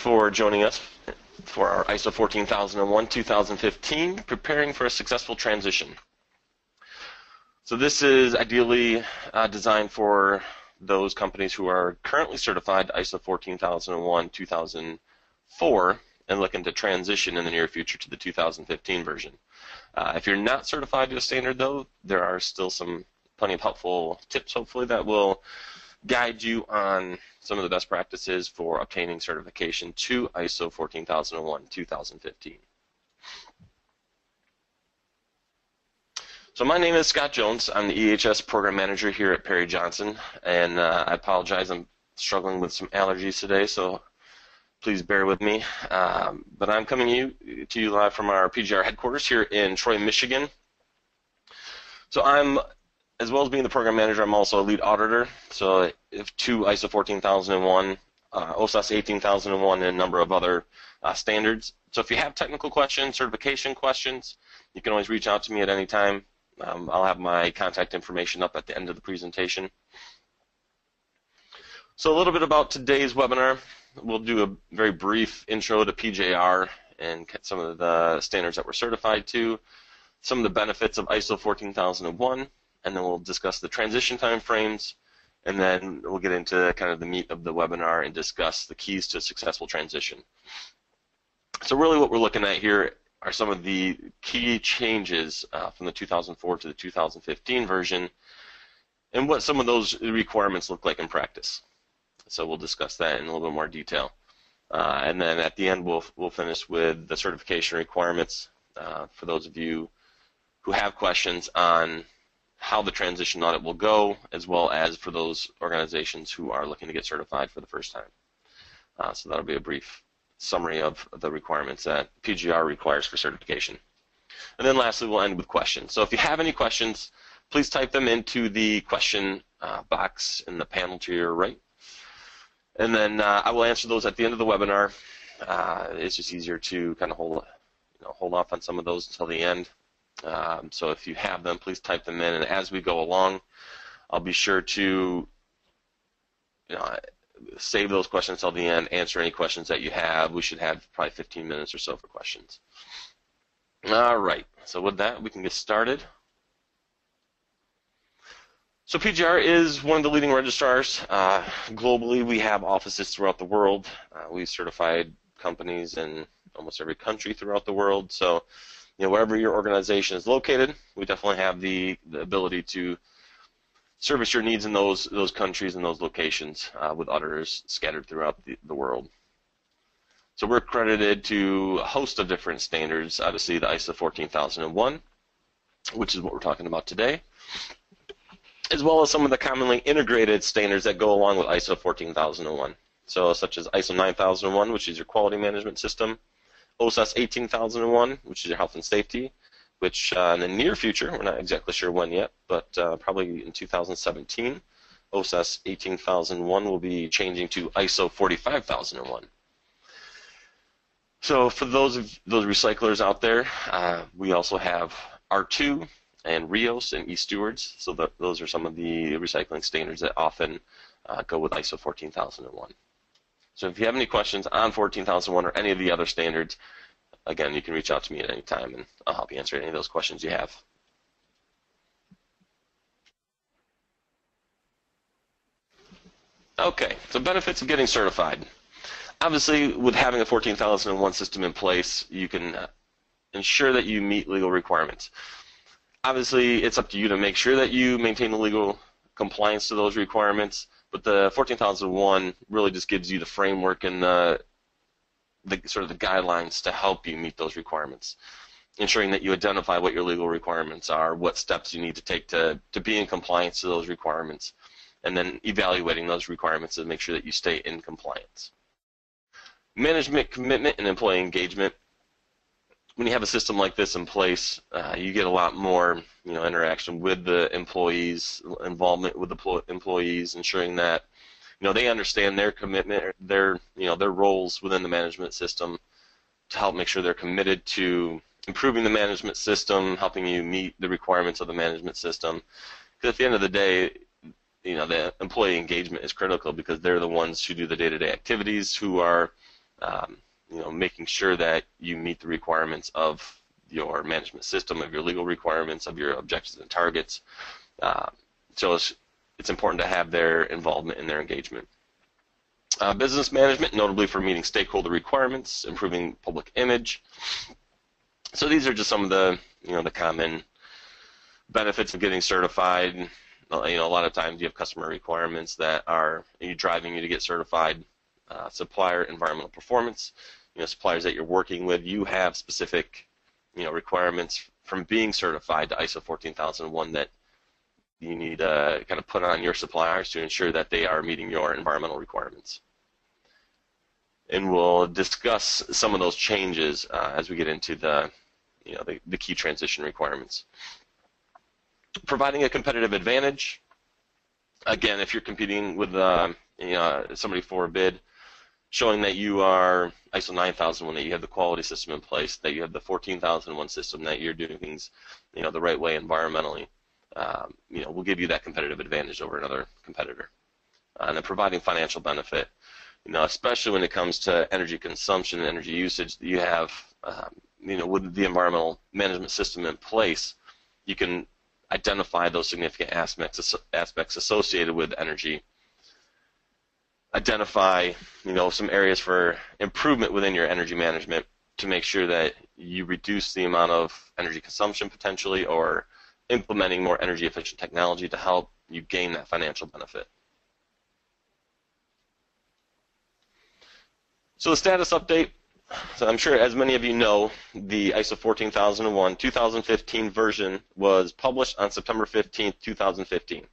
for joining us for our ISO 14001-2015, preparing for a successful transition. So this is ideally designed for those companies who are currently certified ISO 14001-2004 and looking to transition in the near future to the 2015 version. If you're not certified to a standard, though, there are still plenty of helpful tips, hopefully, that will guide you on some of the best practices for obtaining certification to ISO 14001-2015. So my name is Scott Jones. I'm the EHS Program Manager here at Perry Johnson, and I apologize, I'm struggling with some allergies today, so please bear with me. But I'm coming to you live from our PGR headquarters here in Troy, Michigan. So as well as being the program manager, I'm also a lead auditor. So to ISO 14001, OSAS 18001, and a number of other standards. So if you have technical questions, certification questions, you can always reach out to me at any time. I'll have my contact information up at the end of the presentation. So a little bit about today's webinar. We'll do a very brief intro to PJR and some of the standards that we're certified to, some of the benefits of ISO 14001, and then we'll discuss the transition time frames, and then we'll get into kind of the meat of the webinar and discuss the keys to successful transition. So really what we're looking at here are some of the key changes from the 2004 to the 2015 version and what some of those requirements look like in practice. So we'll discuss that in a little bit more detail. And then at the end we'll finish with the certification requirements for those of you who have questions on how the transition audit will go, as well as for those organizations who are looking to get certified for the first time. So that'll be a brief summary of the requirements that PGR requires for certification. And then lastly, we'll end with questions. So if you have any questions, please type them into the question box in the panel to your right. And then I will answer those at the end of the webinar. It's just easier to kind of hold off on some of those until the end. So if you have them, please type them in, and as we go along, I'll be sure to save those questions till the end, answer any questions that you have. We should have probably 15 minutes or so for questions. All right, so with that, we can get started. So PGR is one of the leading registrars. Globally, we have offices throughout the world. We've certified companies in almost every country throughout the world. So wherever your organization is located, we definitely have the ability to service your needs in those countries and those locations with auditors scattered throughout the world. So we're accredited to a host of different standards, obviously the ISO 14001, which is what we're talking about today, as well as some of the commonly integrated standards that go along with ISO 14001. So such as ISO 9001, which is your quality management system, OSAS 18001, which is your health and safety, which in the near future, we're not exactly sure when yet, but probably in 2017, OSAS 18001 will be changing to ISO 45001. So for those recyclers out there, we also have R2 and RIOS and e-stewards. So those are some of the recycling standards that often go with ISO 14001. So if you have any questions on 14001 or any of the other standards, again, you can reach out to me at any time, and I'll help you answer any of those questions you have. Okay, so benefits of getting certified. Obviously, with having a 14001 system in place, you can ensure that you meet legal requirements. Obviously, it's up to you to make sure that you maintain the legal compliance to those requirements, but the 14001 really just gives you the framework and the sort of the guidelines to help you meet those requirements, ensuring that you identify what your legal requirements are, what steps you need to take to be in compliance to those requirements, and then evaluating those requirements to make sure that you stay in compliance. Management commitment and employee engagement. When you have a system like this in place, you get a lot more interaction with the employees, involvement with the employees, ensuring that they understand their commitment, their roles within the management system, to help make sure they're committed to improving the management system, helping you meet the requirements of the management system. Because at the end of the day, the employee engagement is critical, because they're the ones who do the day-to-day activities, who are making sure that you meet the requirements of your management system, of your legal requirements, of your objectives and targets. So it's important to have their involvement in their engagement. Business management, notably for meeting stakeholder requirements, improving public image. So these are just some of the the common benefits of getting certified. A lot of times you have customer requirements that are driving you to get certified. Supplier environmental performance. Suppliers that you're working with, you have specific requirements from being certified to ISO 14001 that you need to kind of put on your suppliers to ensure that they are meeting your environmental requirements. And we'll discuss some of those changes as we get into the key transition requirements. Providing a competitive advantage. Again, if you're competing with somebody for a bid, showing that you are ISO 9001, that you have the quality system in place, that you have the 14001 system, that you're doing things the right way environmentally, will give you that competitive advantage over another competitor. And then providing financial benefit, especially when it comes to energy consumption and energy usage, you have, with the environmental management system in place, you can identify those significant aspects associated with energy, identify some areas for improvement within your energy management to make sure that you reduce the amount of energy consumption potentially, or implementing more energy efficient technology to help you gain that financial benefit. So the status update, so I'm sure as many of you know, the ISO 14001 2015 version was published on September 15th, 2015.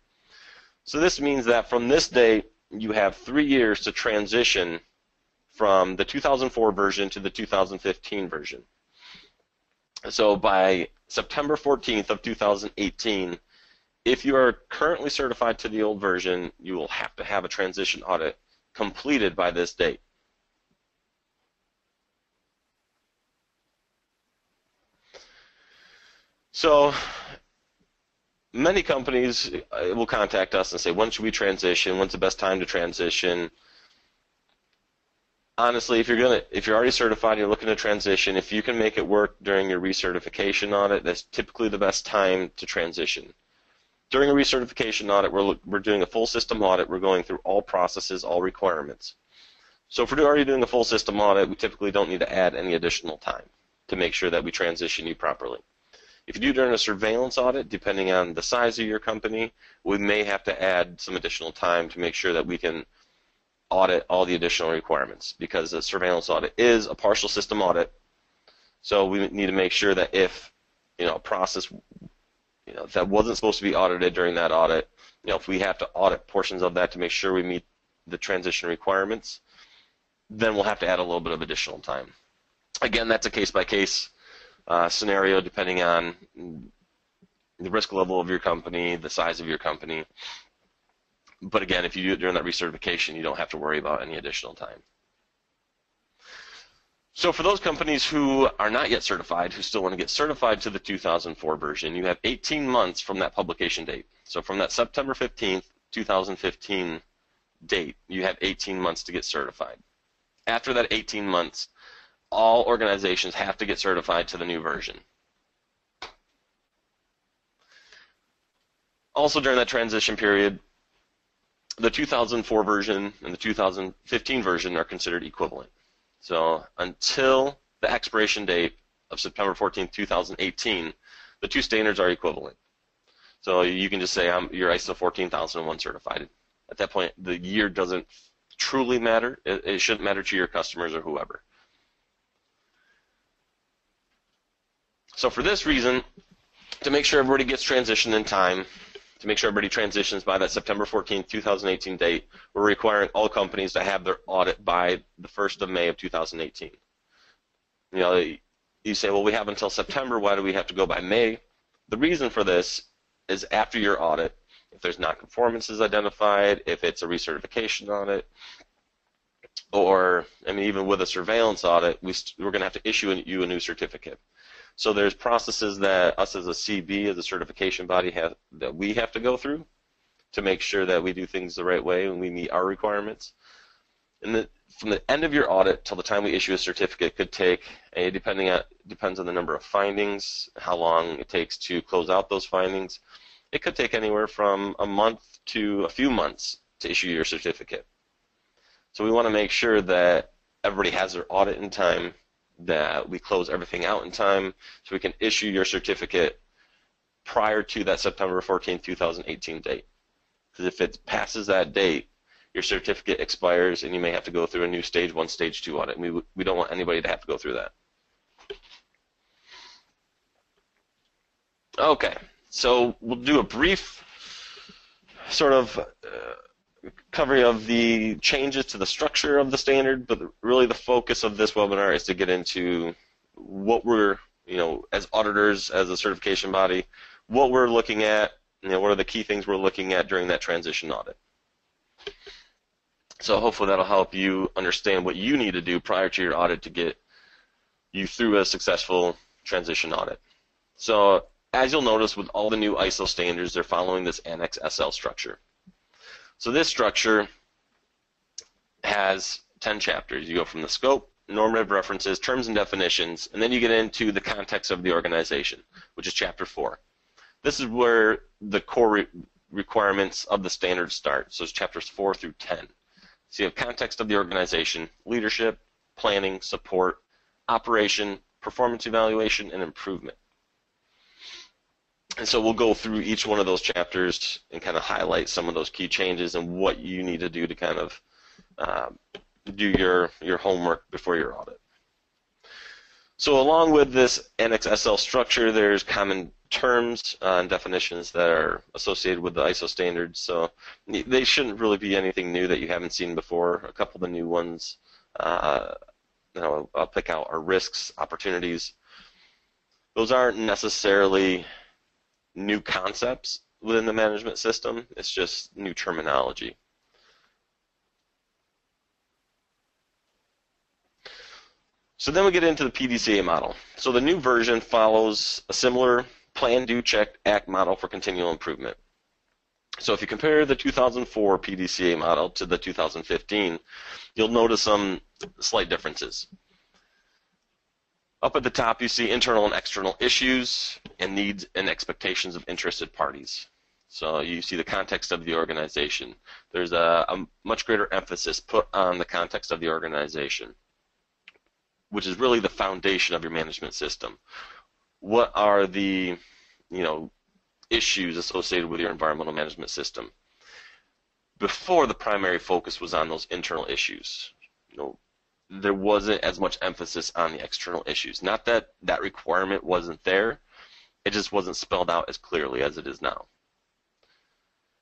So this means that from this date, you have 3 years to transition from the 2004 version to the 2015 version. So by September 14th of 2018, if you are currently certified to the old version, you will have to have a transition audit completed by this date. So many companies will contact us and say, when should we transition? When's the best time to transition? Honestly, if you're already certified and you're looking to transition, if you can make it work during your recertification audit, that's typically the best time to transition. During a recertification audit, we're doing a full system audit. We're going through all processes, all requirements. So if we're already doing a full system audit, we typically don't need to add any additional time to make sure that we transition you properly. If you do during a surveillance audit, depending on the size of your company, we may have to add some additional time to make sure that we can audit all the additional requirements, because a surveillance audit is a partial system audit. So we need to make sure that if a process that wasn't supposed to be audited during that audit, if we have to audit portions of that to make sure we meet the transition requirements, then we'll have to add a little bit of additional time. Again, that's a case-by-case scenario depending on the risk level of your company, the size of your company. But again, if you do it during that recertification, you don't have to worry about any additional time. So for those companies who are not yet certified, who still want to get certified to the 2004 version, you have 18 months from that publication date. So from that September 15th, 2015 date, you have 18 months to get certified. After that 18 months, all organizations have to get certified to the new version. Also during that transition period, the 2004 version and the 2015 version are considered equivalent. So until the expiration date of September 14, 2018, the two standards are equivalent. So you can just say you're ISO 14001 certified. At that point, the year doesn't truly matter. It shouldn't matter to your customers or whoever. So for this reason, to make sure everybody gets transitioned in time, to make sure everybody transitions by that September 14th, 2018 date, we're requiring all companies to have their audit by the 1st of May of 2018. You say, well, we have until September. Why do we have to go by May? The reason for this is after your audit, if there's non-conformances identified, if it's a recertification audit, or even with a surveillance audit, we're going to have to issue you a new certificate. So there's processes that us as a CB, as a certification body, that we have to go through to make sure that we do things the right way and we meet our requirements. From the end of your audit till the time we issue a certificate could take, depends on the number of findings, how long it takes to close out those findings. It could take anywhere from a month to a few months to issue your certificate. So we want to make sure that everybody has their audit in time, that we close everything out in time, so we can issue your certificate prior to that September 14, 2018 date. Because if it passes that date, your certificate expires and you may have to go through a new stage 1, stage 2 audit. We don't want anybody to have to go through that. Okay, so we'll do a brief sort of covering of the changes to the structure of the standard, but really the focus of this webinar is to get into what we're, as auditors, as a certification body, what we're looking at, what are the key things we're looking at during that transition audit. So hopefully that'll help you understand what you need to do prior to your audit to get you through a successful transition audit. So as you'll notice with all the new ISO standards, they're following this Annex SL structure. So this structure has 10 chapters. You go from the scope, normative references, terms and definitions, and then you get into the context of the organization, which is chapter 4. This is where the core requirements of the standard start. So it's chapters 4 through 10. So you have context of the organization, leadership, planning, support, operation, performance evaluation, and improvement. And so we'll go through each one of those chapters and kind of highlight some of those key changes and what you need to do to kind of do your homework before your audit. So along with this Annex SL structure, there's common terms and definitions that are associated with the ISO standards. So they shouldn't really be anything new that you haven't seen before. A couple of the new ones, I'll pick out are risks, opportunities. Those aren't necessarily new concepts within the management system. It's just new terminology. So then we get into the PDCA model. So the new version follows a similar plan, do, check, act model for continual improvement. So if you compare the 2004 PDCA model to the 2015, you'll notice some slight differences. Up at the top, you see internal and external issues and needs and expectations of interested parties. So you see the context of the organization. There's a much greater emphasis put on the context of the organization, which is really the foundation of your management system. What are the issues associated with your environmental management system? Before, the primary focus was on those internal issues. There wasn't as much emphasis on the external issues. Not that that requirement wasn't there, it just wasn't spelled out as clearly as it is now.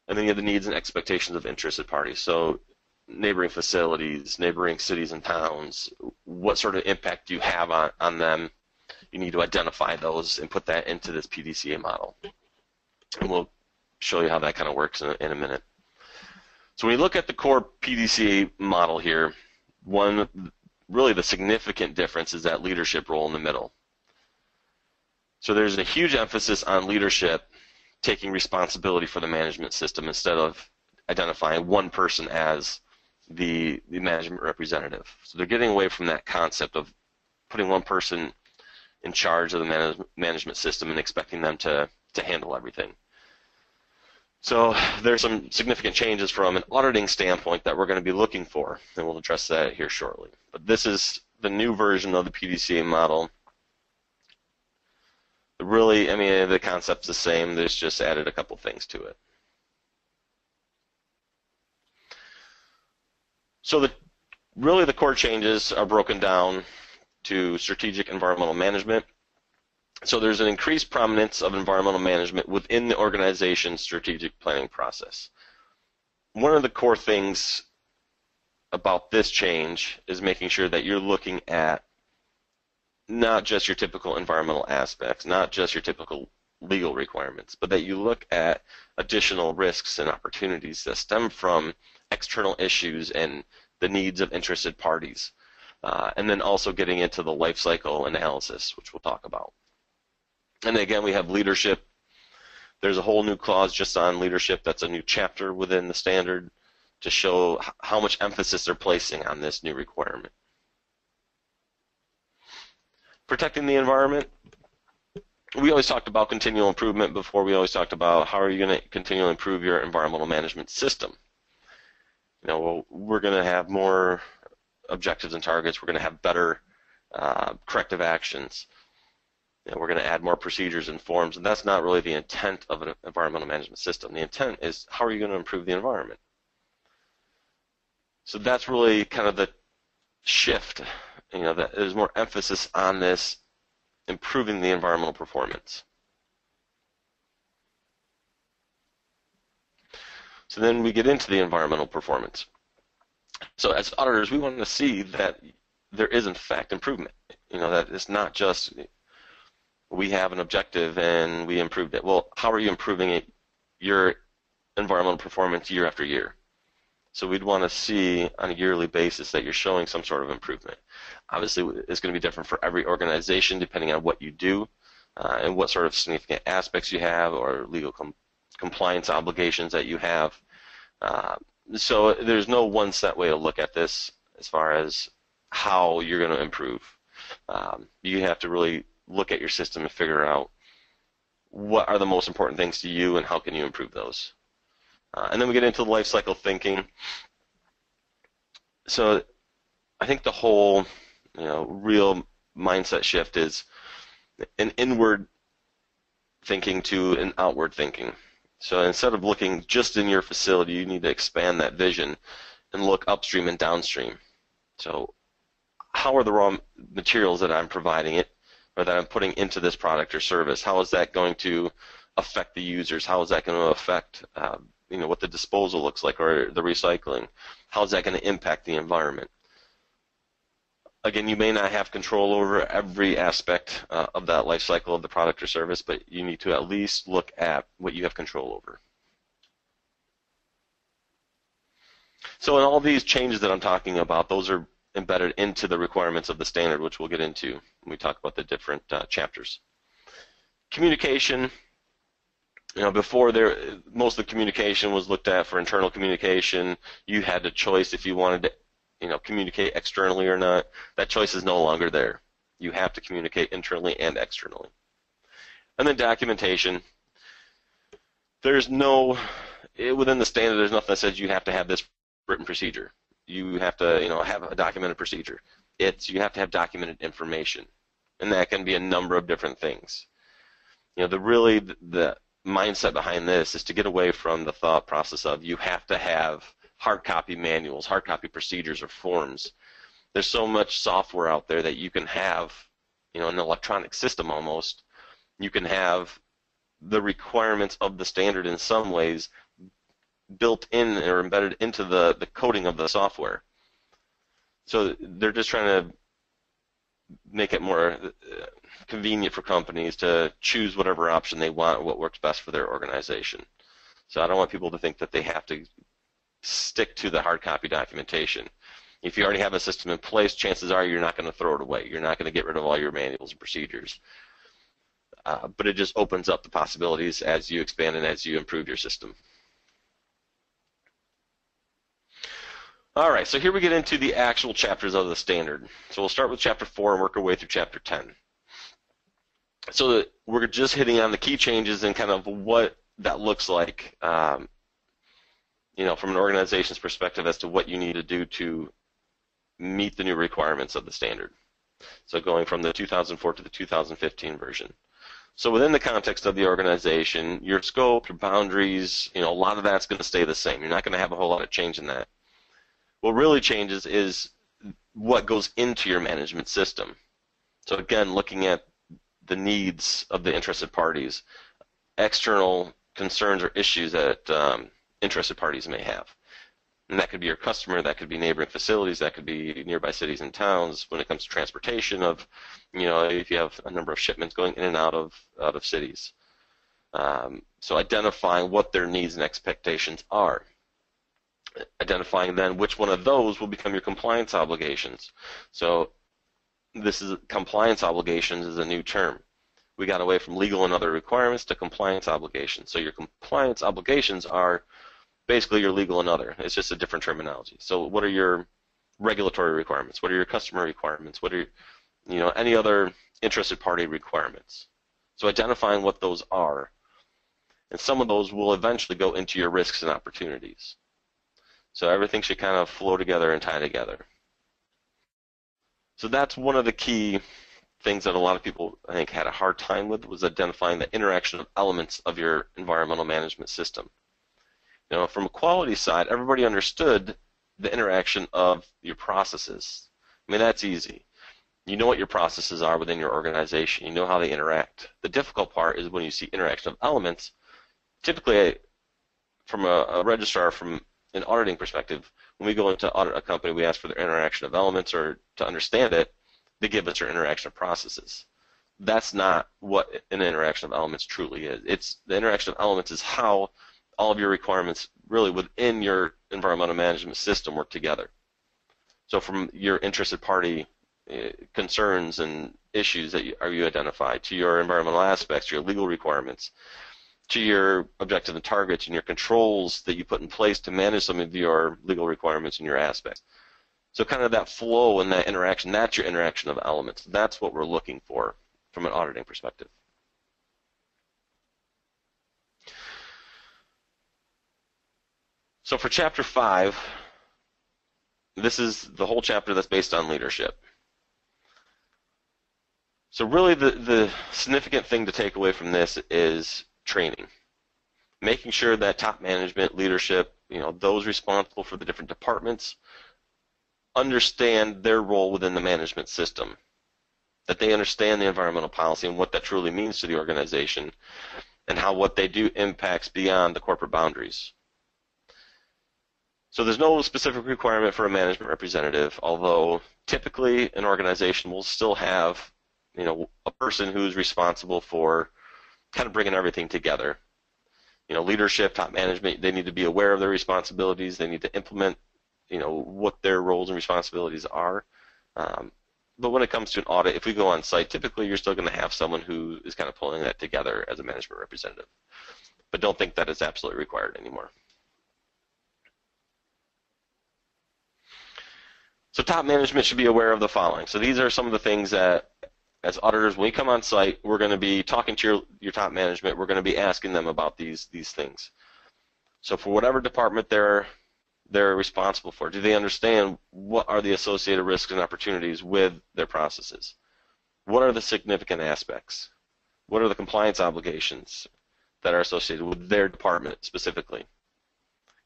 And then you have the needs and expectations of interested parties. So neighboring facilities, neighboring cities and towns, what sort of impact do you have on them? You need to identify those and put that into this PDCA model. And we'll show you how that kind of works in a minute. So when you look at the core PDCA model here, really the significant difference is that leadership role in the middle. So there's a huge emphasis on leadership taking responsibility for the management system instead of identifying one person as the management representative. So they're getting away from that concept of putting one person in charge of the management system and expecting them to handle everything. So there's some significant changes from an auditing standpoint that we're going to be looking for, and we'll address that here shortly. But this is the new version of the PDCA model. Really, the concept's the same. There's just added a couple things to it. So really the core changes are broken down to strategic environmental management. So there's an increased prominence of environmental management within the organization's strategic planning process. One of the core things about this change is making sure that you're looking at not just your typical environmental aspects, not just your typical legal requirements, but that you look at additional risks and opportunities that stem from external issues and the needs of interested parties. And then also getting into the life cycle analysis, which we'll talk about. And again, we have leadership. There's a whole new clause just on leadership. That's a new chapter within the standard. to show how much emphasis they're placing on this new requirement. Protecting the environment. We always talked about continual improvement before. We always talked about how are you going to continually improve your environmental management system. Well, we're going to have more objectives and targets. We're going to have better corrective actions. We're going to add more procedures and forms, and that's not really the intent of an environmental management system. The intent is how are you going to improve the environment? So that's really kind of the shift. That there's more emphasis on this improving the environmental performance. So then we get into the environmental performance. So as auditors, we want to see that there is in fact improvement. That it's not just we have an objective and we improved it. Well, how are you improving your environmental performance year after year? So we'd want to see on a yearly basis that you're showing some sort of improvement. Obviously, it's going to be different for every organization depending on what you do and what sort of significant aspects you have or legal compliance obligations that you have. So there's no one set way to look at this as far as how you're going to improve. You have to really look at your system and figure out what are the most important things to you and how can you improve those. And then we get into the life cycle thinking. So I think the whole real mindset shift is an inward thinking to an outward thinking. So instead of looking just in your facility, you need to expand that vision and look upstream and downstream. So how are the raw materials that I'm providing it or that I'm putting into this product or service, how is that going to affect the users? How is that going to affect what the disposal looks like or the recycling? How is that going to impact the environment? Again, you may not have control over every aspect of that life cycle of the product or service, but you need to at least look at what you have control over. So in all these changes that I'm talking about, those are embedded into the requirements of the standard, which we'll get into when we talk about the different chapters. Communication. Before most of the communication was looked at for internal communication. You had the choice if you wanted to communicate externally or not. That choice is no longer there. You have to communicate internally and externally. And then documentation. There's within the standard, there's nothing that says you have to have this written procedure. You have to have a documented procedure. You have to have documented information. And that can be a number of different things. The mindset behind this is to get away from the thought process of you have to have hard copy manuals, hard copy procedures or forms. There's so much software out there that you can have, an electronic system almost. You can have the requirements of the standard in some ways built in or embedded into the coding of the software. So they're just trying to make it more convenient for companies to choose whatever option they want or what works best for their organization. So I don't want people to think that they have to stick to the hard copy documentation. If you already have a system in place, chances are you're not going to throw it away. You're not going to get rid of all your manuals and procedures. But it just opens up the possibilities as you expand and as you improve your system. All right, so here we get into the actual chapters of the standard. So we'll start with Chapter 4 and work our way through Chapter 10. So we're just hitting on the key changes and kind of what that looks like, from an organization's perspective as to what you need to do to meet the new requirements of the standard. So going from the 2004 to the 2015 version. So within the context of the organization, your scope, your boundaries, a lot of that's going to stay the same. You're not going to have a whole lot of change in that. What really changes is what goes into your management system. So again, looking at the needs of the interested parties, external concerns or issues that interested parties may have. And that could be your customer, that could be neighboring facilities, that could be nearby cities and towns when it comes to transportation of, if you have a number of shipments going in and out of cities. So identifying what their needs and expectations are. Identifying then which one of those will become your compliance obligations. So compliance obligations is a new term. We got away from legal and other requirements to compliance obligations. So your compliance obligations are basically your legal and other. It's just a different terminology. So what are your regulatory requirements? What are your customer requirements? What are any other interested party requirements? So identifying what those are, and some of those will eventually go into your risks and opportunities. So everything should kind of flow together and tie together. So that's one of the key things that a lot of people, I think, had a hard time with, was identifying the interaction of elements of your environmental management system. From a quality side, everybody understood the interaction of your processes. I mean, that's easy. You know what your processes are within your organization. You know how they interact. The difficult part is when you see interaction of elements. Typically, from a registrar, from an auditing perspective, when we go into audit a company, we ask for their interaction of elements, or to understand it, they give us their interaction of processes. That's not what an interaction of elements truly is. It's the interaction of elements is how all of your requirements really within your environmental management system work together. So from your interested party concerns and issues that you identify, to your environmental aspects, to your legal requirements, to your objectives and targets and your controls that you put in place to manage some of your legal requirements and your aspects. So kind of that flow and that interaction, that's your interaction of elements. That's what we're looking for from an auditing perspective. So for Chapter 5, this is the whole chapter that's based on leadership. So really the significant thing to take away from this is training. Making sure that top management, leadership, those responsible for the different departments understand their role within the management system, that they understand the environmental policy and what that truly means to the organization, and how what they do impacts beyond the corporate boundaries. So there's no specific requirement for a management representative, although typically an organization will still have a person who's responsible for kind of bringing everything together. Leadership, top management, they need to be aware of their responsibilities. They need to implement, what their roles and responsibilities are. But when it comes to an audit, if we go on site, typically you're still going to have someone who is kind of pulling that together as a management representative. But don't think that it's absolutely required anymore. So top management should be aware of the following. So these are some of the things that, as auditors, when we come on site, we're going to be talking to your top management. We're going to be asking them about these things. So for whatever department they're responsible for, do they understand what are the associated risks and opportunities with their processes? What are the significant aspects? What are the compliance obligations that are associated with their department specifically?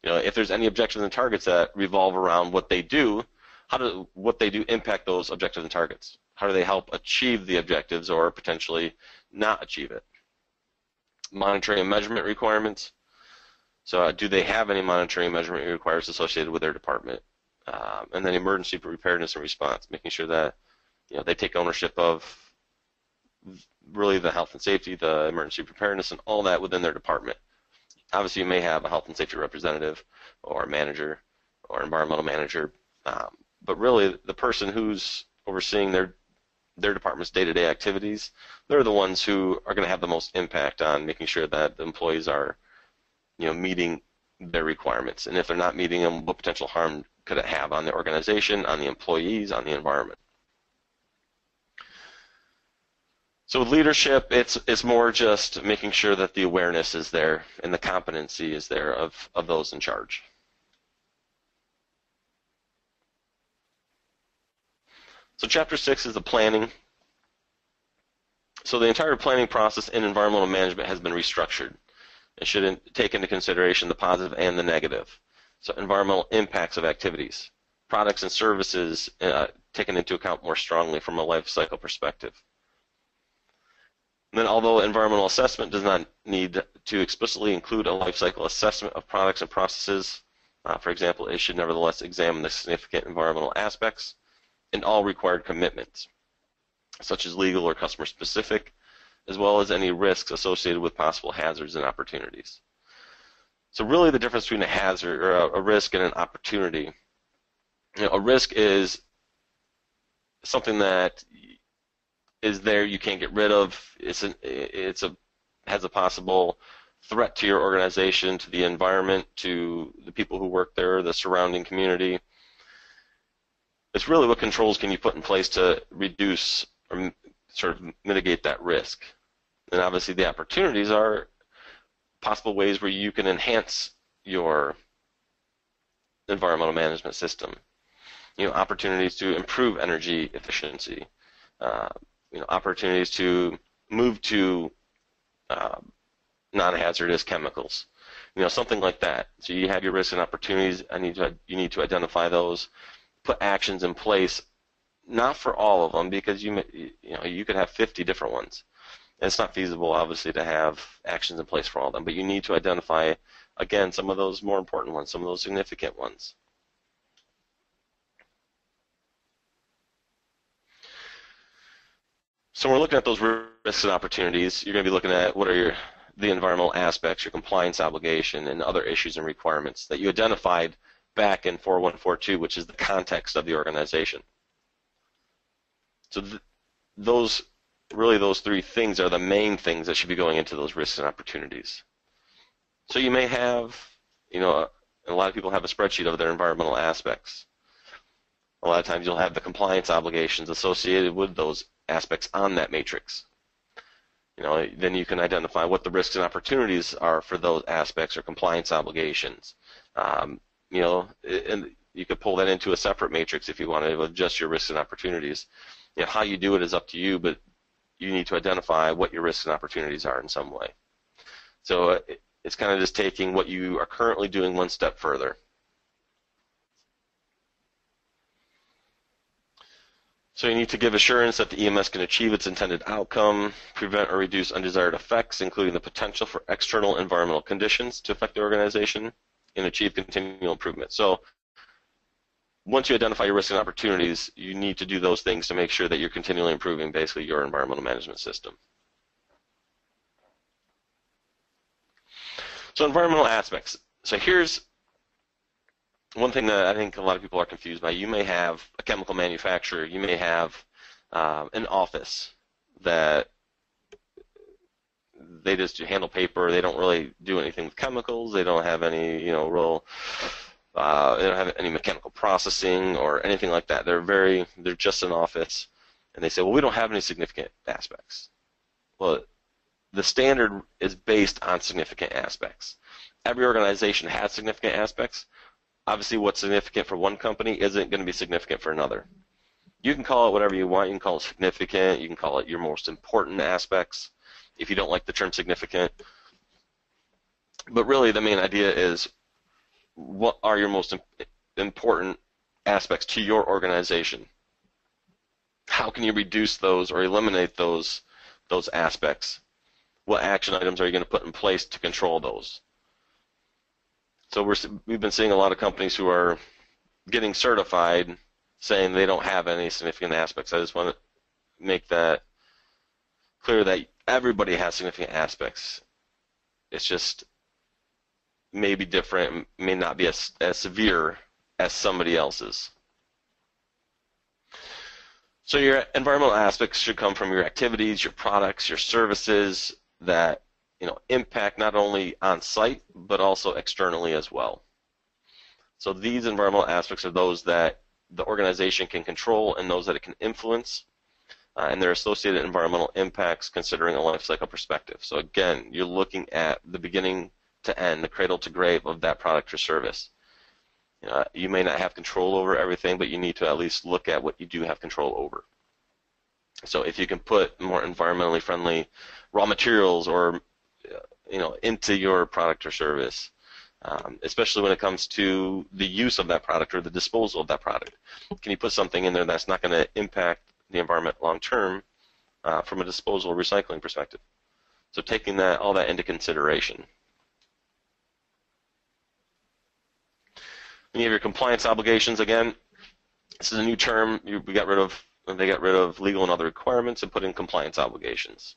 If there's any objectives and targets that revolve around what they do, how do what they do impact those objectives and targets? How do they help achieve the objectives or potentially not achieve it? Monitoring and measurement requirements. So do they have any monitoring and measurement requirements associated with their department? And then emergency preparedness and response, making sure that they take ownership of really the health and safety, the emergency preparedness, and all that within their department. Obviously, you may have a health and safety representative or a manager or environmental manager, but really the person who's overseeing their department's day-to-day activities, they're the ones who are going to have the most impact on making sure that the employees are meeting their requirements. And if they're not meeting them, what potential harm could it have on the organization, on the employees, on the environment? So with leadership, it's more just making sure that the awareness is there and the competency is there of those in charge. So Chapter 6 is the planning. So the entire planning process in environmental management has been restructured. It should take into consideration the positive and the negative. So environmental impacts of activities, products and services taken into account more strongly from a life cycle perspective. And then although environmental assessment does not need to explicitly include a life cycle assessment of products and processes, for example, it should nevertheless examine the significant environmental aspects and all required commitments, such as legal or customer specific, as well as any risks associated with possible hazards and opportunities. So really the difference between a hazard or a risk and an opportunity. A risk is something that is there, you can't get rid of. Has a possible threat to your organization, to the environment, to the people who work there, the surrounding community. It's really what controls can you put in place to reduce or sort of mitigate that risk. And obviously the opportunities are possible ways where you can enhance your environmental management system. Opportunities to improve energy efficiency, opportunities to move to non-hazardous chemicals, something like that. So you have your risks and opportunities. You need to identify those, put actions in place, not for all of them, because you could have 50 different ones. And it's not feasible, obviously, to have actions in place for all of them, but you need to identify, again, some of those more important ones, some of those significant ones. So when we're looking at those risks and opportunities, you're going to be looking at what are the environmental aspects, your compliance obligation, and other issues and requirements that you identified back in 4142, which is the context of the organization. So those three things are the main things that should be going into those risks and opportunities. So you may have, a lot of people have a spreadsheet of their environmental aspects. A lot of times you'll have the compliance obligations associated with those aspects on that matrix. Then you can identify what the risks and opportunities are for those aspects or compliance obligations. And you could pull that into a separate matrix if you wanted with just your risks and opportunities. How you do it is up to you, but you need to identify what your risks and opportunities are in some way. So it's kind of just taking what you are currently doing one step further. So you need to give assurance that the EMS can achieve its intended outcome, prevent or reduce undesired effects, including the potential for external environmental conditions to affect the organization, and achieve continual improvement. So once you identify your risks and opportunities, you need to do those things to make sure that you're continually improving basically your environmental management system. So environmental aspects. So here's one thing that I think a lot of people are confused by. You may have a chemical manufacturer. You may have an office that they just handle paper. They don't really do anything with chemicals. They don't have any, they don't have any mechanical processing or anything like that. They're just an office, and they say, well, we don't have any significant aspects. Well, the standard is based on significant aspects. Every organization has significant aspects. Obviously, what's significant for one company isn't going to be significant for another. You can call it whatever you want. You can call it significant. You can call it your most important aspects if you don't like the term significant. But really, the main idea is, what are your most important aspects to your organization? How can you reduce those or eliminate those aspects? What action items are you going to put in place to control those? So we've been seeing a lot of companies who are getting certified saying they don't have any significant aspects. I just want to make that clear that everybody has significant aspects. It's just may be different, may not be as severe as somebody else's. So your environmental aspects should come from your activities, your products, your services that impact not only on site but also externally as well. So these environmental aspects are those that the organization can control and those that it can influence, and their associated environmental impacts considering a life cycle perspective. So again, you're looking at the beginning to end, the cradle to grave of that product or service. You may not have control over everything, but you need to at least look at what you do have control over. So if you can put more environmentally friendly raw materials or into your product or service, especially when it comes to the use of that product or the disposal of that product, can you put something in there that's not going to impact the environment long term from a disposal or recycling perspective? So taking all that into consideration. Then you have your compliance obligations. Again, this is a new term. They got rid of legal and other requirements and put in compliance obligations.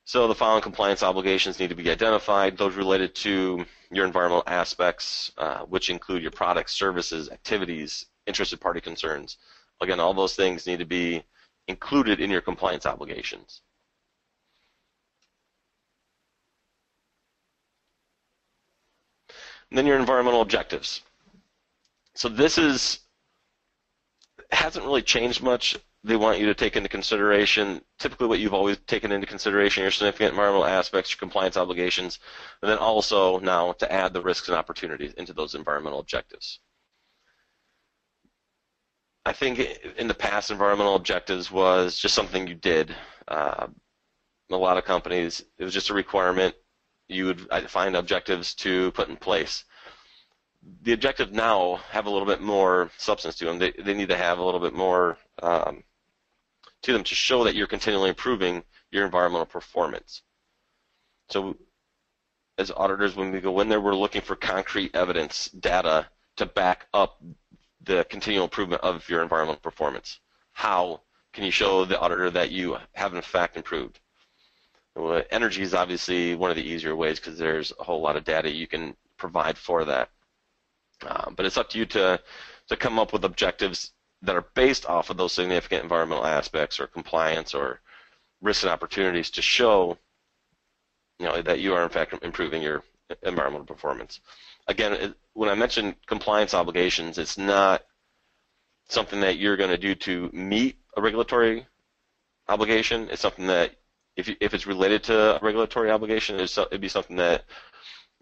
So the following compliance obligations need to be identified, those related to your environmental aspects, which include your products, services, activities, interested party concerns. Again, all those things need to be included in your compliance obligations. And then your environmental objectives. So this hasn't really changed much. They want you to take into consideration typically what you've always taken into consideration, your significant environmental aspects, your compliance obligations, and then also now to add the risks and opportunities into those environmental objectives. I think in the past, environmental objectives was just something you did. A lot of companies, it was just a requirement. You would find objectives to put in place. The objectives now have a little bit more substance to them. They need to have a little bit more to them to show that you're continually improving your environmental performance. So as auditors, when we go in there, we're looking for concrete evidence, data, to back up the continual improvement of your environmental performance. How can you show the auditor that you have in fact improved? Well, energy is obviously one of the easier ways because there's a whole lot of data you can provide for that. But it's up to you to come up with objectives that are based off of those significant environmental aspects or compliance or risks and opportunities to show that you are in fact improving your environmental performance. Again, when I mention compliance obligations, it's not something that you're going to do to meet a regulatory obligation. It's something that if it's related to a regulatory obligation, it'd be something that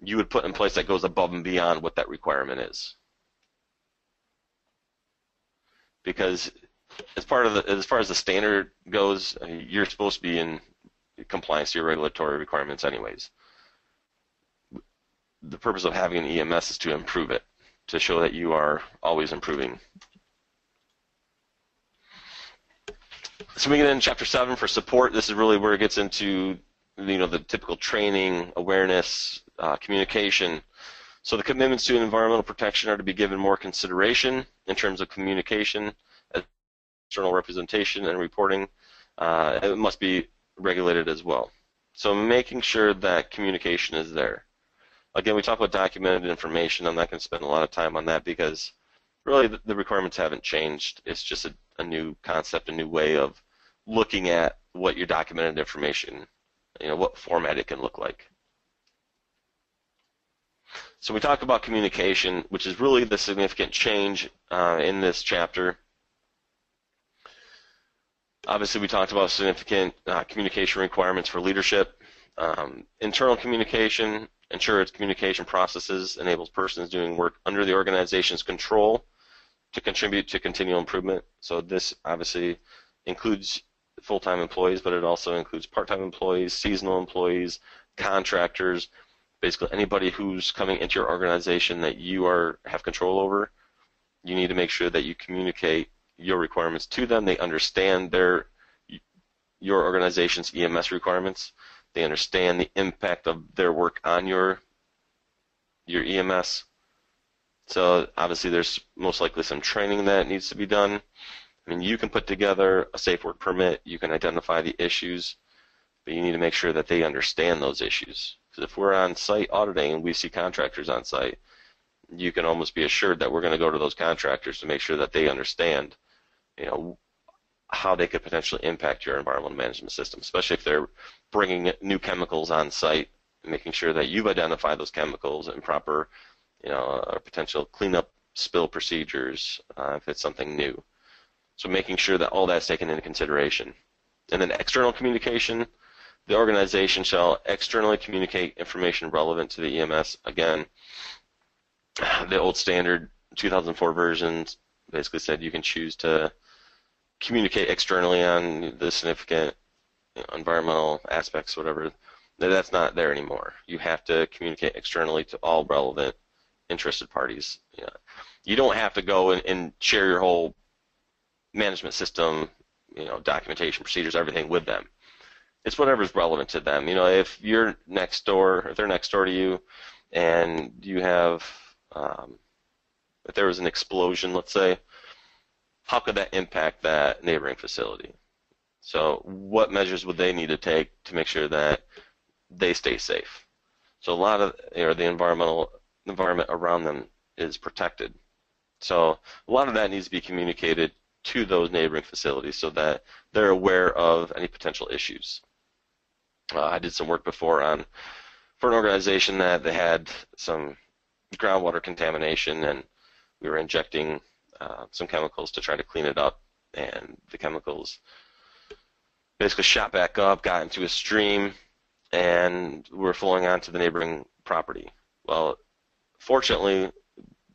you would put in place that goes above and beyond what that requirement is. Because as far as the standard goes, you're supposed to be in compliance to your regulatory requirements anyways. The purpose of having an EMS is to improve it, to show that you are always improving. So we get into Chapter 7 for support. This is really where it gets into the typical training, awareness, communication. So the commitments to environmental protection are to be given more consideration in terms of communication, external representation, and reporting. It must be regulated as well. So making sure that communication is there. Again, we talk about documented information. I'm not going to spend a lot of time on that because really the requirements haven't changed. It's just a new concept, a new way of looking at what your documented information, what format it can look like. So we talk about communication, which is really the significant change in this chapter. Obviously, we talked about significant communication requirements for leadership. Internal communication, ensure its communication processes enables persons doing work under the organization's control to contribute to continual improvement. So this obviously includes full-time employees, but it also includes part-time employees, seasonal employees, contractors, basically anybody who's coming into your organization that you have control over. You need to make sure that you communicate your requirements to them. They understand your organization's EMS requirements. They understand the impact of their work on your EMS. So obviously there's most likely some training that needs to be done. I mean, you can put together a safe work permit, you can identify the issues, but you need to make sure that they understand those issues. Because if we're on site auditing and we see contractors on site, you can almost be assured that we're going to go to those contractors to make sure that they understand, how they could potentially impact your environmental management system, especially if they're bringing new chemicals on site, making sure that you've identified those chemicals and proper, potential cleanup spill procedures if it's something new. So making sure that all that's taken into consideration. And then external communication, the organization shall externally communicate information relevant to the EMS. Again, the old standard 2004 versions basically said you can choose to communicate externally on the significant environmental aspects, whatever. That's not there anymore. You have to communicate externally to all relevant interested parties. You don't have to go and share your whole management system, documentation, procedures, everything with them. It's whatever's relevant to them. If you're next door, if they're next door to you, and you have, if there was an explosion, let's say, how could that impact that neighboring facility? So what measures would they need to take to make sure that they stay safe? So a lot of the environment around them is protected. So a lot of that needs to be communicated to those neighboring facilities so that they're aware of any potential issues. I did some work before for an organization that they had some groundwater contamination, and we were injecting some chemicals to try to clean it up, and the chemicals basically shot back up, got into a stream, and were flowing onto the neighboring property. Well, fortunately,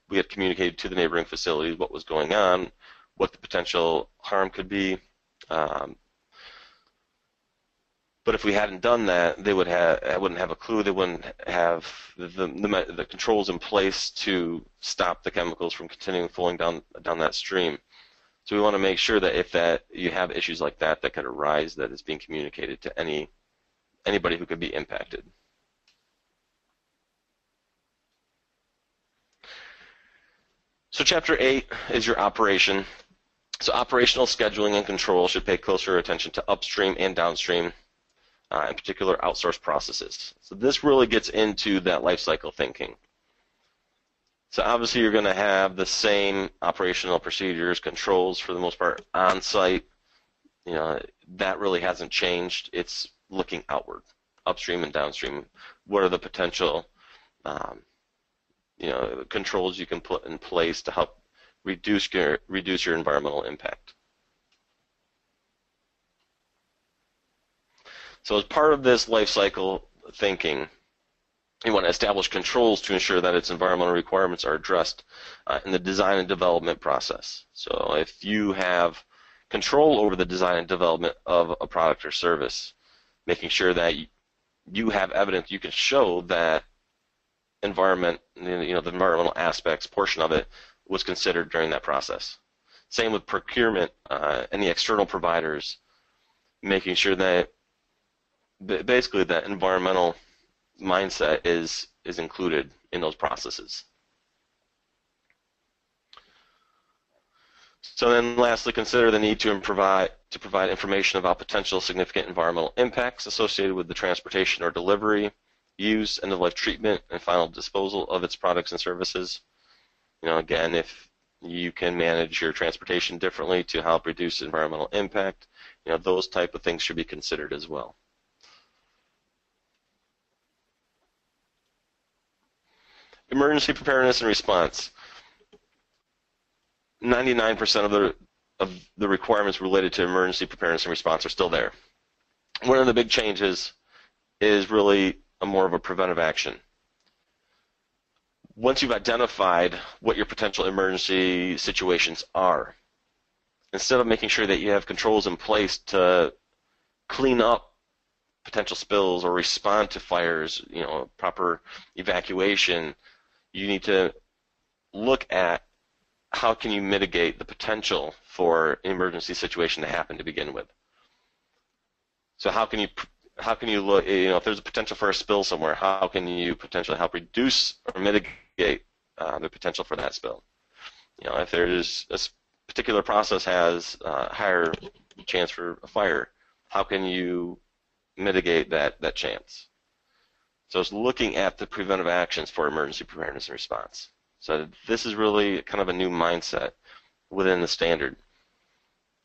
we had communicated to the neighboring facilities what was going on, what the potential harm could be. But if we hadn't done that, they wouldn't have a clue. They wouldn't have the controls in place to stop the chemicals from continuing flowing down that stream. So we want to make sure that if you have issues like that could arise, that it's being communicated to anybody who could be impacted. So Chapter 8 is your operation. So operational scheduling and control should pay closer attention to upstream and downstream, in particular outsourced processes. So this really gets into that life cycle thinking. So obviously you're going to have the same operational procedures, controls for the most part on site. That really hasn't changed. It's looking outward, upstream and downstream. What are the potential controls you can put in place to help reduce your environmental impact? So as part of this life cycle thinking, you want to establish controls to ensure that its environmental requirements are addressed in the design and development process. So if you have control over the design and development of a product or service, making sure that you have evidence you can show that the environmental aspects portion of it was considered during that process. Same with procurement, any external providers, making sure that basically that environmental mindset is included in those processes. So then lastly, consider the need to provide information about potential significant environmental impacts associated with the transportation or delivery, use, end-of-life treatment, and final disposal of its products and services. Again, if you can manage your transportation differently to help reduce environmental impact, those type of things should be considered as well. Emergency preparedness and response. 99% of the requirements related to emergency preparedness and response are still there. One of the big changes is really more of a preventive action. Once you've identified what your potential emergency situations are, instead of making sure that you have controls in place to clean up potential spills or respond to fires, proper evacuation, you need to look at how can you mitigate the potential for an emergency situation to happen to begin with. So how can you look, if there's a potential for a spill somewhere, how can you potentially help reduce or mitigate the potential for that spill? If there's a particular process has a higher chance for a fire, how can you mitigate that chance? So it's looking at the preventive actions for emergency preparedness and response. So this is really kind of a new mindset within the standard.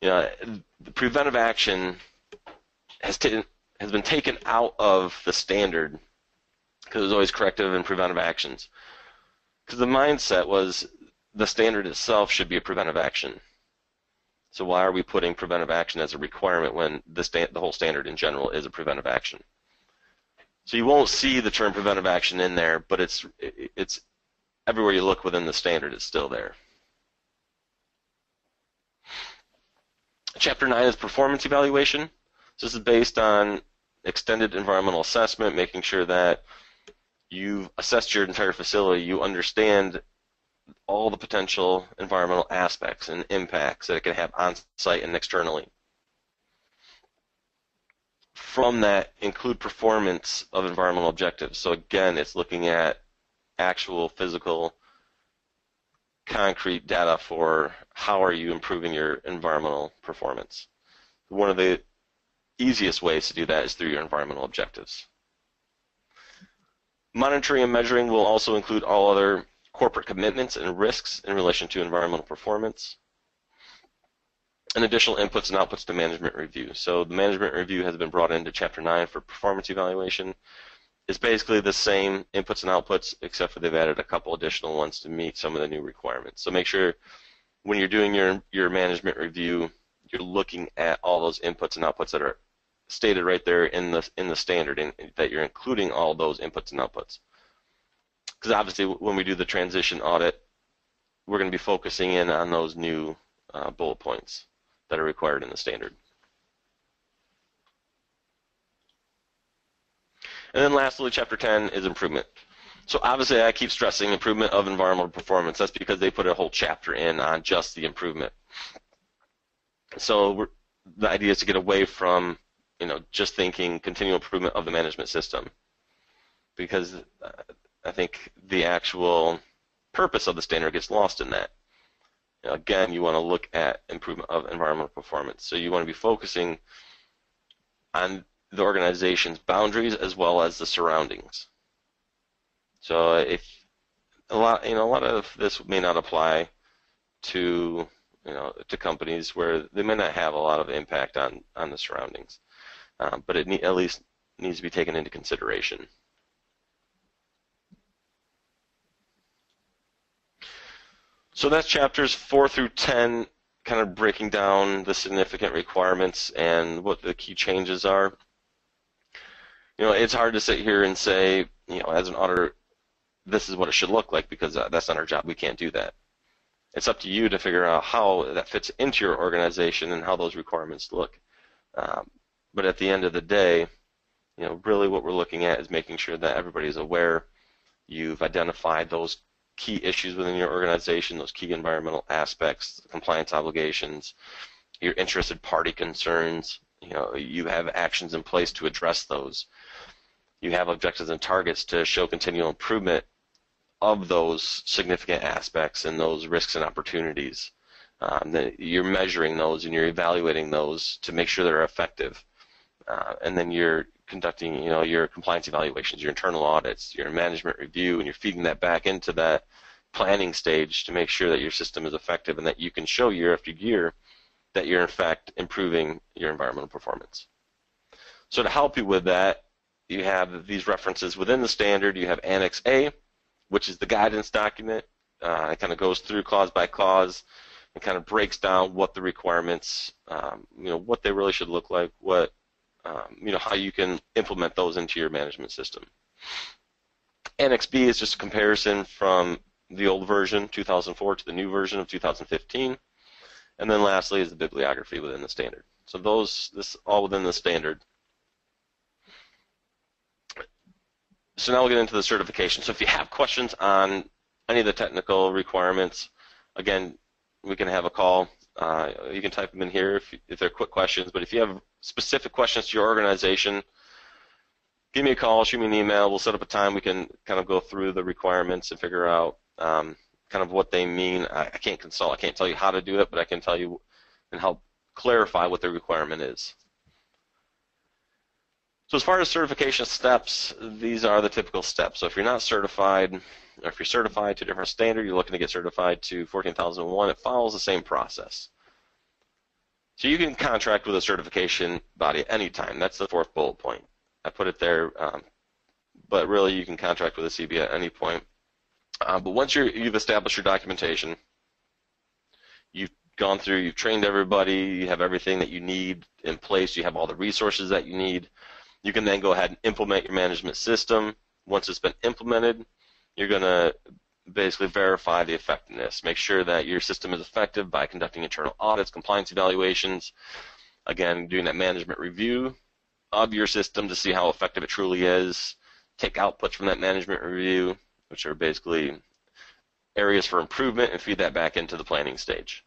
The preventive action has been taken out of the standard because there's always corrective and preventive actions. Because the mindset was the standard itself should be a preventive action. So why are we putting preventive action as a requirement when the whole standard in general is a preventive action? So you won't see the term preventive action in there, but it's everywhere you look within the standard, it's still there. Chapter 9 is performance evaluation. So this is based on extended environmental assessment, making sure that you've assessed your entire facility, you understand all the potential environmental aspects and impacts that it can have on-site and externally. From that, include performance of environmental objectives. So again, it's looking at actual physical, concrete data for how are you improving your environmental performance. One of the easiest ways to do that is through your environmental objectives. Monitoring and measuring will also include all other corporate commitments and risks in relation to environmental performance, and additional inputs and outputs to management review. So the management review has been brought into Chapter 9 for performance evaluation. is basically the same inputs and outputs, except for they've added a couple additional ones to meet some of the new requirements. So make sure when you're doing your management review, you're looking at all those inputs and outputs that are stated right there in the standard, and that you're including all those inputs and outputs. Because obviously, when we do the transition audit, we're going to be focusing in on those new bullet points that are required in the standard. And then lastly, Chapter 10 is improvement. So obviously, I keep stressing improvement of environmental performance. That's because they put a whole chapter in on just the improvement. So the idea is to get away from just thinking continual improvement of the management system, because I think the actual purpose of the standard gets lost in that. Again, you want to look at improvement of environmental performance. So you want to be focusing on the organization's boundaries as well as the surroundings. So if a lot of this may not apply to to companies where they may not have a lot of impact on the surroundings, but it at least needs to be taken into consideration. So that's chapters 4 through 10, kind of breaking down the significant requirements and what the key changes are. It's hard to sit here and say, as an auditor, this is what it should look like, because that's not our job. We can't do that. It's up to you to figure out how that fits into your organization and how those requirements look. But at the end of the day, really what we're looking at is making sure that everybody's aware. You've identified those key issues within your organization, those key environmental aspects, compliance obligations, your interested party concerns. You have actions in place to address those. You have objectives and targets to show continual improvement of those significant aspects and those risks and opportunities. You're measuring those and you're evaluating those to make sure they're effective. And then you're conducting, your compliance evaluations, your internal audits, your management review, and you're feeding that back into that planning stage to make sure that your system is effective and that you can show year after year that you're in fact improving your environmental performance. So to help you with that, you have these references within the standard. You have Annex A, which is the guidance document. It kind of goes through clause by clause and kind of breaks down what the requirements, what they really should look like, what, how you can implement those into your management system. Annex B is just a comparison from the old version, 2004, to the new version of 2015. And then lastly is the bibliography within the standard. So this all within the standard. So now we'll get into the certification. So if you have questions on any of the technical requirements, again, we can have a call. You can type them in here if they're quick questions. But if you have specific questions to your organization, give me a call, shoot me an email. We'll set up a time. We can kind of go through the requirements and figure out kind of what they mean. I can't consult. I can't tell you how to do it, but I can tell you and help clarify what the requirement is. So as far as certification steps, these are the typical steps. So if you're not certified, or if you're certified to a different standard, you're looking to get certified to 14001, it follows the same process. So you can contract with a certification body at any time. That's the fourth bullet point. I put it there, but really you can contract with a CB at any point. But once you've established your documentation, you've gone through, you've trained everybody, you have everything that you need in place, you have all the resources that you need, you can then go ahead and implement your management system. Once it's been implemented, you're going to basically verify the effectiveness. Make sure that your system is effective by conducting internal audits, compliance evaluations, again, doing that management review of your system to see how effective it truly is, take outputs from that management review, which are basically areas for improvement, and feed that back into the planning stage.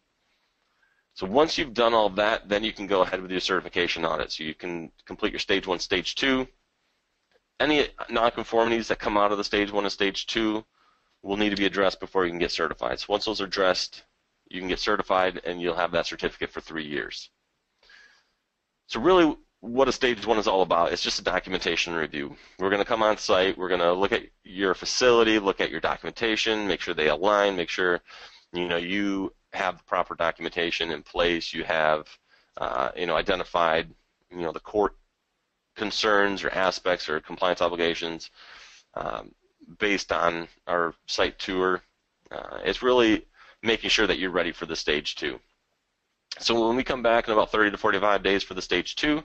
So once you've done all that, then you can go ahead with your certification audit. So you can complete your stage 1, stage 2. Any nonconformities that come out of the stage 1 and stage 2 will need to be addressed before you can get certified. So once those are addressed, you can get certified and you'll have that certificate for 3 years. So really what a stage 1 is all about is just a documentation review. We're going to come on site, we're going to look at your facility, look at your documentation, make sure they align, make sure you have the proper documentation in place, you have identified the court concerns or aspects or compliance obligations based on our site tour. It's really making sure that you're ready for the stage 2. So when we come back in about 30 to 45 days for the stage 2,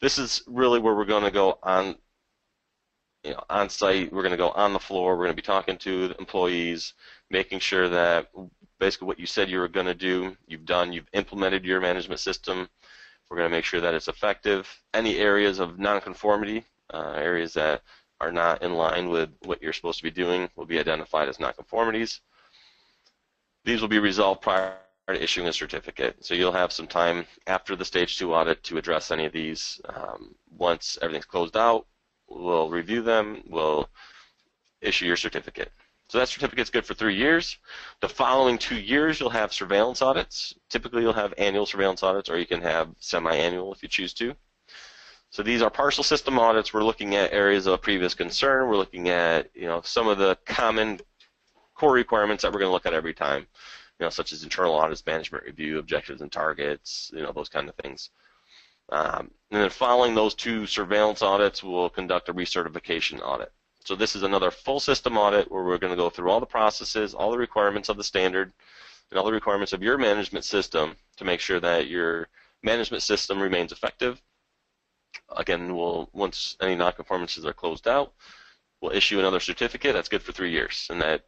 this is really where we're going to go on, on site. We're going to go on the floor. We're going to be talking to the employees, making sure that basically what you said you were going to do, you've done. You've implemented your management system. We're going to make sure that it's effective. Any areas of nonconformity, areas that are not in line with what you're supposed to be doing, will be identified as nonconformities. These will be resolved prior to issuing a certificate. So you'll have some time after the stage 2 audit to address any of these. Once everything's closed out, we'll review them, we'll issue your certificate. So that certificate's good for 3 years. The following 2 years, you'll have surveillance audits. Typically, you'll have annual surveillance audits, or you can have semi-annual if you choose to. So these are partial system audits. We're looking at areas of previous concern. We're looking at some of the common core requirements that we're going to look at every time, such as internal audits, management review, objectives and targets, those kind of things. And then following those 2 surveillance audits, we'll conduct a recertification audit. So this is another full system audit where we're going to go through all the processes, all the requirements of the standard, and all the requirements of your management system to make sure that your management system remains effective. Again, once any nonconformances are closed out, we'll issue another certificate. That's good for 3 years, and that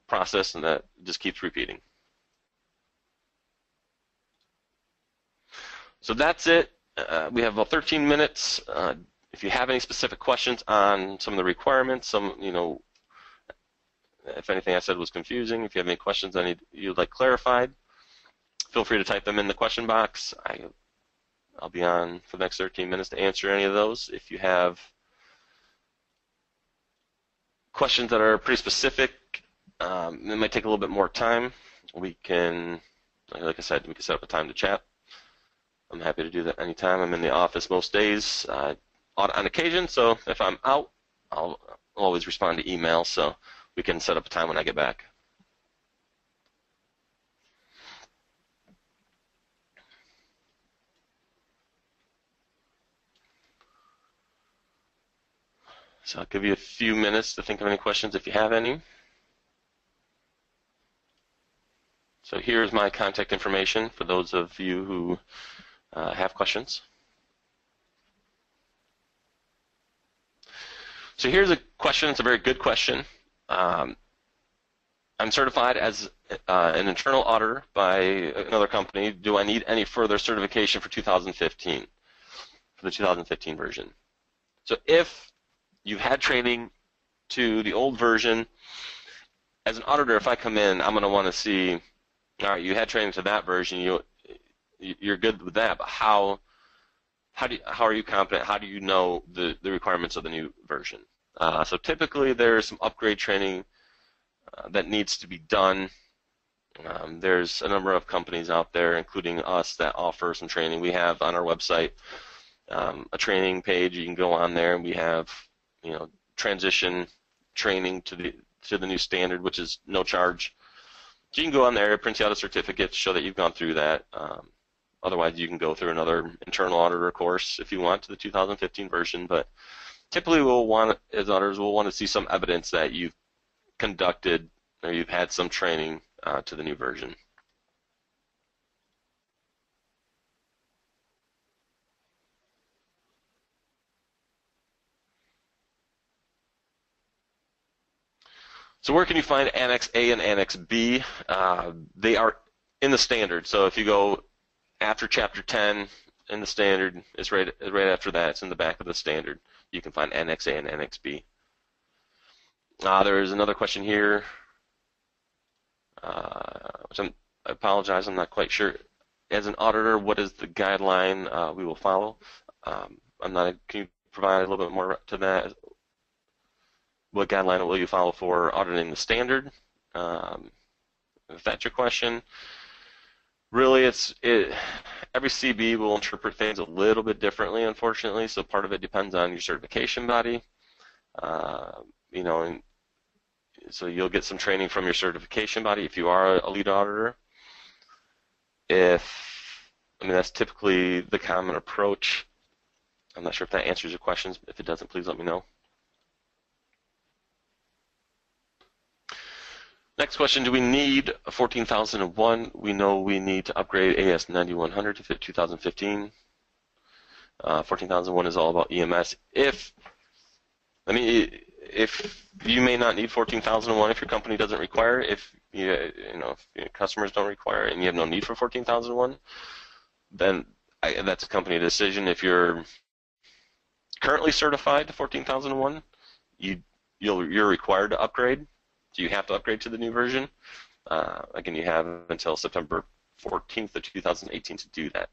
process and that just keeps repeating. So that's it. We have about 13 minutes. If you have any specific questions on some of the requirements, if anything I said was confusing, if you have any questions you'd like clarified, feel free to type them in the question box. I'll be on for the next 13 minutes to answer any of those. If you have questions that are pretty specific, it might take a little bit more time. We can, like I said, we can set up a time to chat. I'm happy to do that anytime. I'm in the office most days on occasion, so if I'm out, I'll always respond to email, so we can set up a time when I get back. So I'll give you a few minutes to think of any questions if you have any. So here's my contact information for those of you who have questions. So here's a question. It's a very good question. I'm certified as an internal auditor by another company. Do I need any further certification for 2015, for the 2015 version? So if you've had training to the old version, as an auditor, if I come in, I'm going to want to see, all right, you had training to that version, you're good with that, but how are you confident? How do you know the requirements of the new version? So typically there's some upgrade training that needs to be done. There's a number of companies out there, including us, that offer some training. We have on our website a training page. You can go on there, and we have transition training to the new standard, which is no charge. So you can go on there, print out a certificate to show that you've gone through that. Otherwise, you can go through another internal auditor course if you want to the 2015 version. But typically, as auditors, we'll want to see some evidence that you've conducted or you've had some training to the new version. So where can you find Annex A and Annex B? They are in the standard. So if you go after Chapter 10 in the standard, it's right after that. It's in the back of the standard. You can find Annex A and Annex B. There is another question here, which I apologize, I'm not quite sure. As an auditor, what is the guideline we will follow? Can you provide a little bit more to that? What guideline will you follow for auditing the standard? If that's your question. Really, every CB will interpret things a little bit differently, unfortunately, so part of it depends on your certification body. And so you'll get some training from your certification body if you are a lead auditor. That's typically the common approach. I'm not sure if that answers your questions. If it doesn't, please let me know. Next question, do we need a 14001? We know we need to upgrade AS 9100 to fit 2015. 14001 is all about EMS. If you may not need 14001 if your company doesn't require it, if if your customers don't require it and you have no need for 14001, then that's a company decision. If you're currently certified to 14001, you're required to upgrade. So you have to upgrade to the new version. Again, you have until September 14th of 2018 to do that.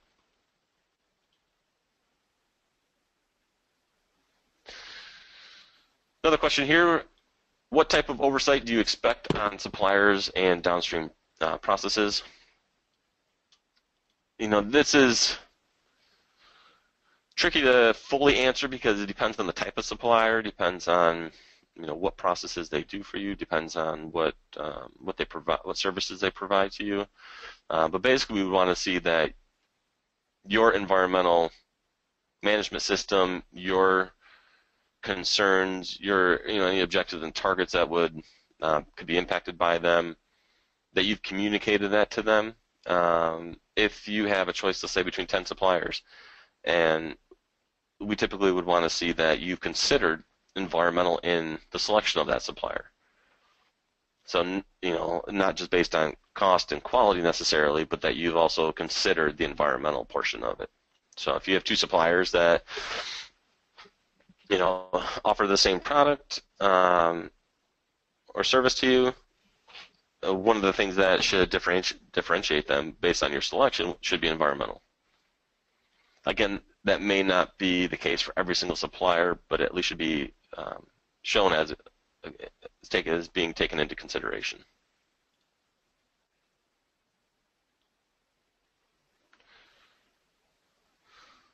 Another question here, what type of oversight do you expect on suppliers and downstream processes? This is tricky to fully answer because it depends on the type of supplier, depends on what processes they do for you, depends on what they provide, what services they provide to you. But basically, we want to see that your environmental management system, your concerns, any objectives and targets that could be impacted by them, that you've communicated that to them. If you have a choice, let's say, between 10 suppliers, and we typically would want to see that you've considered environmental in the selection of that supplier. So, not just based on cost and quality necessarily, but that you've also considered the environmental portion of it. So if you have 2 suppliers that offer the same product or service to you, one of the things that should differentiate them based on your selection should be environmental. Again, that may not be the case for every single supplier, but at least should be shown as being taken into consideration.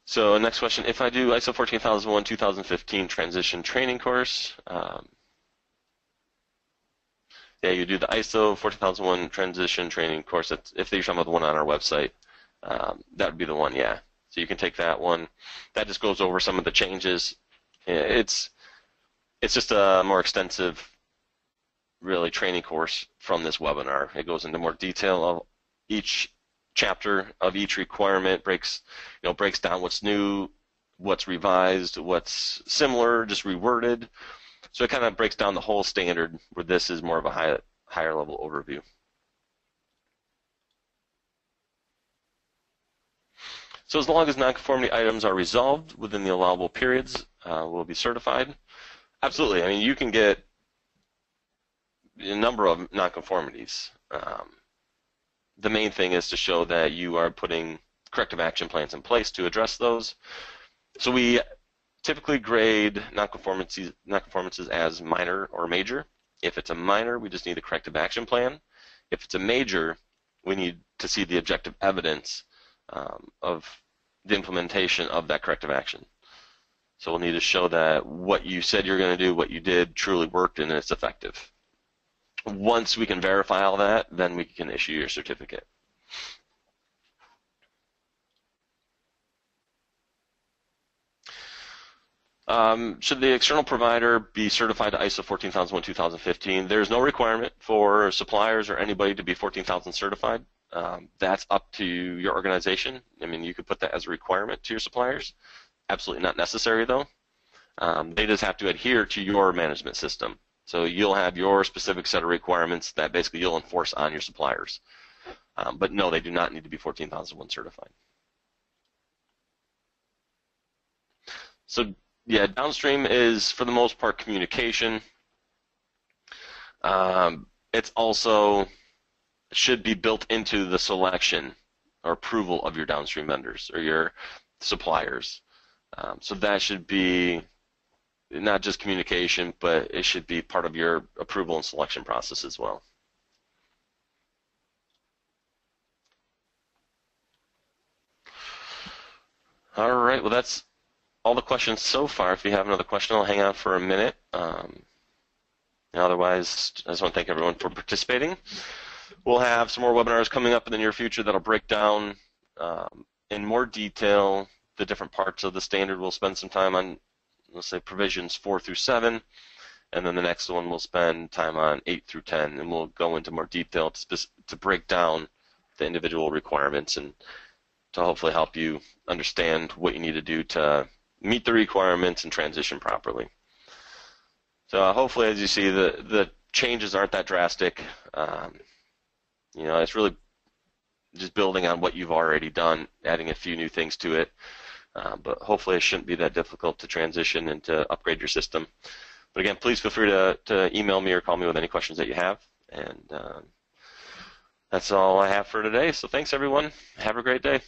So next question, if I do ISO 14001 2015 transition training course, you do the ISO 14001 transition training course. If you're talking about the one on our website, that would be the one, yeah. So you can take that one. That just goes over some of the changes. It's just a more extensive, really, training course from this webinar. It goes into more detail of each chapter of each requirement, breaks down what's new, what's revised, what's similar, just reworded. So it kind of breaks down the whole standard, where this is more of a higher level overview. So as long as nonconformity items are resolved within the allowable periods, we'll be certified. Absolutely. I mean, you can get a number of nonconformities. The main thing is to show that you are putting corrective action plans in place to address those. So we typically grade nonconformances as minor or major. If it's a minor, we just need a corrective action plan. If it's a major, we need to see the objective evidence of the implementation of that corrective action. So we'll need to show that what you said you're going to do, what you did, truly worked and it's effective. Once we can verify all that, then we can issue your certificate. Should the external provider be certified to ISO 14001 2015? There's no requirement for suppliers or anybody to be 14000 certified. That's up to your organization. I mean, you could put that as a requirement to your suppliers. Absolutely not necessary, though. They just have to adhere to your management system. So you'll have your specific set of requirements that basically you'll enforce on your suppliers. But no, they do not need to be 14001 certified. So yeah, downstream is for the most part communication. It's also should be built into the selection or approval of your downstream vendors or your suppliers. So that should be not just communication, but it should be part of your approval and selection process as well. All right, well, that's all the questions so far. If you have another question, I'll hang out for a minute. Otherwise, I just want to thank everyone for participating. We'll have some more webinars coming up in the near future that'll break down in more detail the different parts of the standard. We'll spend some time on, let's say, provisions 4 through 7, and then the next one we'll spend time on 8 through 10, and we'll go into more detail to break down the individual requirements and to hopefully help you understand what you need to do to meet the requirements and transition properly. So hopefully, as you see, the changes aren't that drastic. It's really just building on what you've already done, adding a few new things to it. But hopefully it shouldn't be that difficult to transition and to upgrade your system. But again, please feel free to email me or call me with any questions that you have. And that's all I have for today. So thanks, everyone. Have a great day.